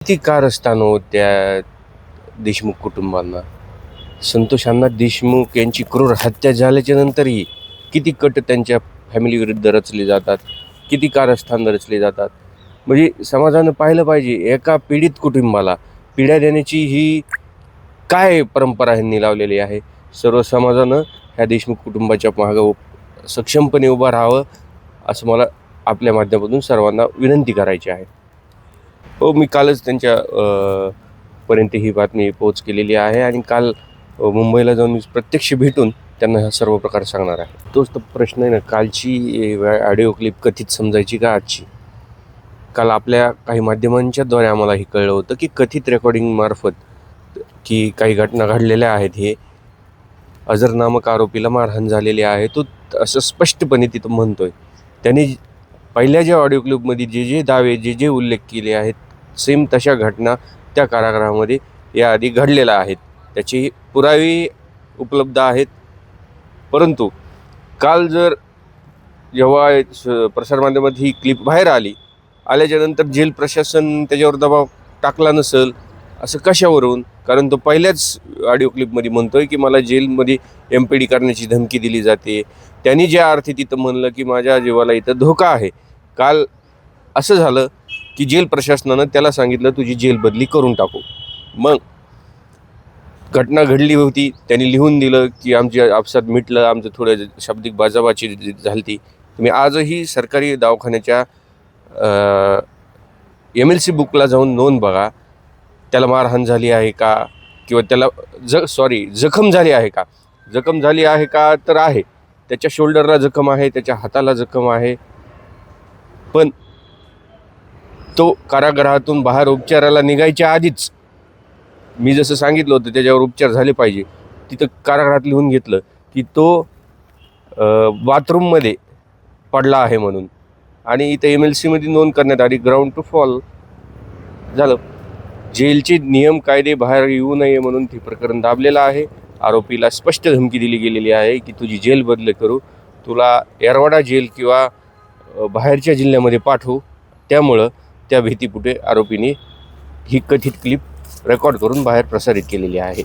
किती कारस्थानं त्या देशमुख कुटुंबांना. संतोष अण्णा देशमुख यांची क्रूर हत्या झाल्याच्या नंतरही किती कट त्यांच्या फॅमिलीविरुद्ध रचले जातात, किती कारस्थान रचले जातात. म्हणजे समाजानं पाहिलं पाहिजे, एका पीडित कुटुंबाला पिढ्या देण्याची ही काय परंपरा ह्यांनी लावलेली आहे. सर्व समाजानं ह्या देशमुख कुटुंबाच्या मागं सक्षमपणे उभं राहावं, असं मला आपल्या माध्यमातून सर्वांना विनंती करायची आहे. हो, मी कालच त्यांच्या पर्यंत ही बातमी पोहोच केलेली आहे आणि काल मुंबईला जाऊन मी प्रत्यक्ष भेटून त्यांना हा सर्व प्रकार सांगणार आहे. तोच तर प्रश्न आहे ना, कालची ऑडिओ क्लिप कथित समजायची का आजची? काल आपल्या काही माध्यमांच्याद्वारे आम्हाला हे कळलं होतं की कथित रेकॉर्डिंग मार्फत की काही घटना घडलेल्या आहेत. हे अझर नामक आरोपीला मारहाण झालेली आहे, तो असं स्पष्टपणे तिथं म्हणतोय. त्यांनी पहिल्या ज्या ऑडिओ क्लिपमध्ये जे दावे जे उल्लेख केले आहेत, सेम तशा घटना त्या कारागृहामध्ये याआधी घडलेल्या आहेत. त्याचे पुरावे उपलब्ध आहेत. परंतु काल जेव्हा प्रसारमाध्यमात ही क्लिप बाहेर आल्याच्यानंतर जेल प्रशासन त्याच्यावर दबाव टाकला नसेल असं कशावरून? कारण तो पहिल्याच ऑडिओ क्लिपमध्ये म्हणतोय की मला जेलमध्ये MPD करण्याची धमकी दिली जाते. त्यांनी ज्या अर्थी तिथं म्हणलं की माझ्या जीवाला इथं धोका आहे. काल असं झालं की जेल प्रशासनानं त्याला सांगितलं तुझी जेल बदली करून टाकू. मग घटना घडली होती, त्यांनी लिहून दिलं की आमची आपसात मिटलं, आमचं थोडं शाब्दिक बाजाबाची झाली. तुम्ही आजही सरकारी दवाखान्याच्या MLC बुकला जाऊन नोंद बघा, त्याला मारहाण झाली आहे का, किंवा त्याला जखम झाली आहे का? जखम झाली आहे का? तर आहे. त्याच्या शोल्डरला जखम आहे, त्याच्या हाताला जखम आहे. पण तो कारागृहातून बाहेर उपचाराला निघायच्या आधीच मी जसं सांगितलं होतं त्याच्यावर उपचार झाले पाहिजे, तिथं कारागृहात लिहून घेतलं की तो बाथरूममध्ये पडला आहे म्हणून. आणि इथं MLCमध्ये नोंद करण्यात आली, ग्राउंड टू फॉल झालं. जेलचे नियम कायदे बाहेर येऊ नये म्हणून ते प्रकरण दाबलेलं आहे. आरोपीला स्पष्ट धमकी दिली गेलेली आहे की तुझी जेल बदल करू, तुला येरवाडा जेल किंवा बाहेरच्या जिल्ह्यामध्ये पाठवू. त्यामुळं त्या भीतीपुटे आरोपीने ही कथित क्लिप रेकॉर्ड करून बाहेर प्रसारित केलेली आहे.